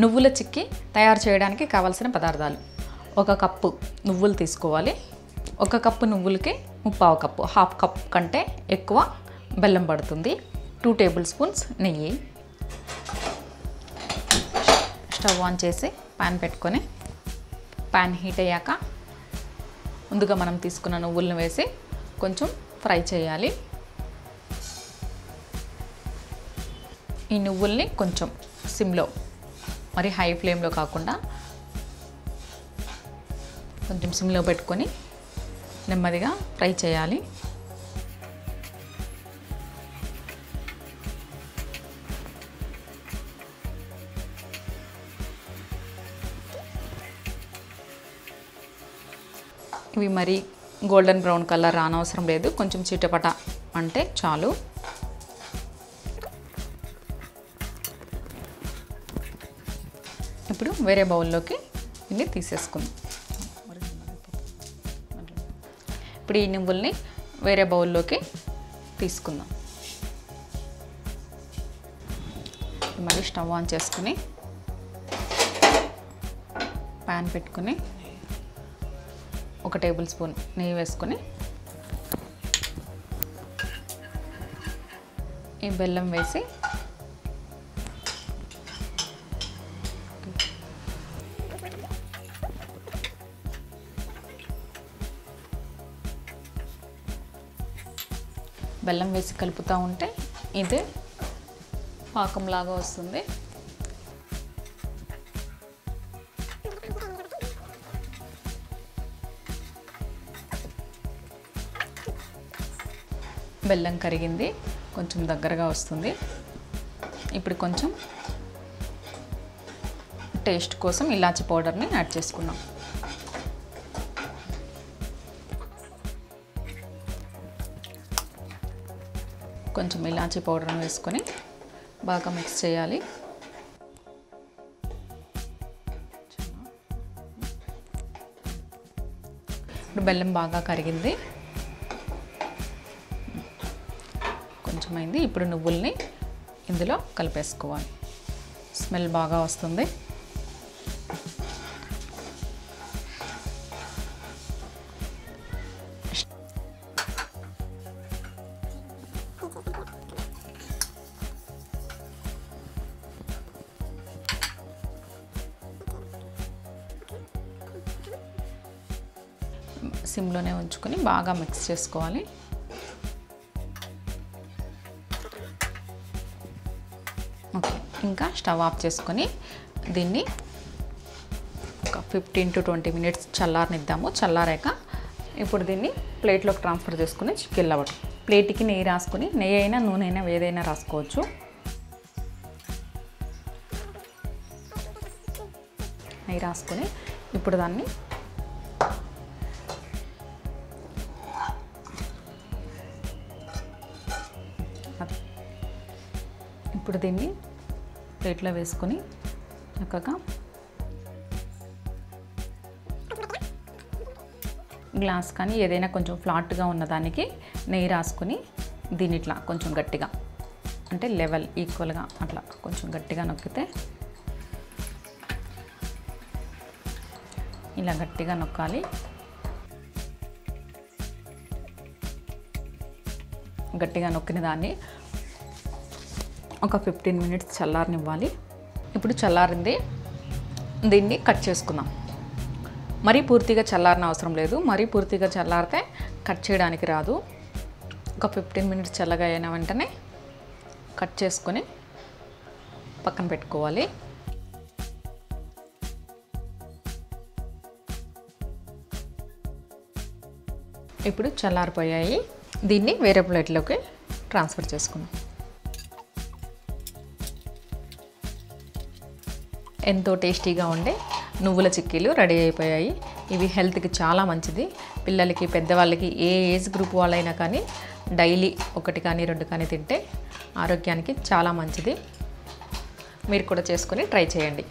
నువ్వుల చిక్కీ తయారు చేయడానికి కావాల్సిన పదార్థాలు ఒక కప్పు నువ్వులు తీసుకోవాలి. ఒక కప్పు నువ్వులకి ముప్పావు కప్పు హాఫ్ కప్ కంటే ఎక్కువ బెల్లం పడుతుంది. 2 టేబుల్ స్పూన్స్ నెయ్యి. స్టవ్ ఆన్ చేసి పాన్ పెట్టుకొని పాన్ హీట్ అయ్యాక ముందుగా మనం తీసుకున్న నువ్వులను వేసి కొంచెం ఫ్రై చేయాలి. ఈ నువ్వుల్ని కొంచెం సిమ్లో, మరి హై ఫ్లేమ్లో కాకుండా కొంచెం సిమ్లో పెట్టుకొని నెమ్మదిగా ఫ్రై చేయాలి. ఇవి మరి గోల్డెన్ బ్రౌన్ కలర్ రానవసరం లేదు, కొంచెం చిటపట అంటే చాలు. ఇప్పుడు వేరే బౌల్లోకి ఇన్ని తీసేసుకుందాం. ఇప్పుడు ఈ నువ్వుల్ని వేరే బౌల్లోకి తీసుకుందాం. మళ్ళీ స్టవ్ ఆన్ చేసుకుని పాన్ పెట్టుకుని 1 టేబుల్ స్పూన్ నెయ్యి వేసుకొని ఈ బెల్లం వేసి కలుపుతూ ఉంటే ఇది పాకంలాగా వస్తుంది. బెల్లం కరిగింది, కొంచెం దగ్గరగా వస్తుంది. ఇప్పుడు కొంచెం టేస్ట్ కోసం ఇలాచీ పౌడర్ని యాడ్ చేసుకున్నాం. కొంచెం ఇలాచీ పౌడర్ని వేసుకొని బాగా మిక్స్ చేయాలి. ఇప్పుడు బెల్లం బాగా కరిగింది, కొంచెం అయింది. ఇప్పుడు నువ్వుల్ని ఇందులో కలిపేసుకోవాలి. స్మెల్ బాగా వస్తుంది. సిమ్లోనే ఉంచుకొని బాగా మిక్స్ చేసుకోవాలి. ఓకే, ఇంకా స్టవ్ ఆఫ్ చేసుకొని దీన్ని ఒక 15 to 20 మినిట్స్ చల్లారనిద్దాము. చల్లారాక ఇప్పుడు దీన్ని ప్లేట్లోకి ట్రాన్స్ఫర్ చేసుకుని చిక్కీలు అవ్వటం. ప్లేట్కి నెయ్యి రాసుకొని, నెయ్యి అయినా నూనె అయినా ఏదైనా రాసుకోవచ్చు. నెయ్యి రాసుకొని ఇప్పుడు దాన్ని దీన్ని ప్లేట్లో వేసుకొని చక్కగా గ్లాస్ కానీ ఏదైనా కొంచెం ఫ్లాట్గా ఉన్నదానికి నెయ్యి రాసుకొని దీన్ని ఇట్లా కొంచెం గట్టిగా, అంటే లెవెల్ ఈక్వల్గా అట్లా కొంచెం గట్టిగా నొక్కితే, ఇలా గట్టిగా నొక్కాలి. గట్టిగా నొక్కిన దాన్ని ఒక 15 మినిట్స్ చల్లారనివ్వాలి. ఇప్పుడు చల్లారింది, దీన్ని కట్ చేసుకుందాం. మరీ పూర్తిగా చల్లారని అవసరం లేదు, మరీ పూర్తిగా చల్లారితే కట్ చేయడానికి రాదు. ఒక 15 మినిట్స్ చల్లగా అయిన వెంటనే కట్ చేసుకొని పక్కన పెట్టుకోవాలి. ఇప్పుడు చల్లారిపోయాయి, దీన్ని వేరే ప్లేట్లోకి ట్రాన్స్ఫర్ చేసుకుందాం. ఎంతో టేస్టీగా ఉండే నువ్వుల చిక్కీలు రెడీ అయిపోయాయి. ఇవి హెల్త్కి చాలా మంచిది. పిల్లలకి, పెద్దవాళ్ళకి, ఏ ఏజ్ గ్రూప్ వాళ్ళైనా కానీ డైలీ 1 కానీ 2 కానీ తింటే ఆరోగ్యానికి చాలా మంచిది. మీరు కూడా చేసుకొని ట్రై చేయండి.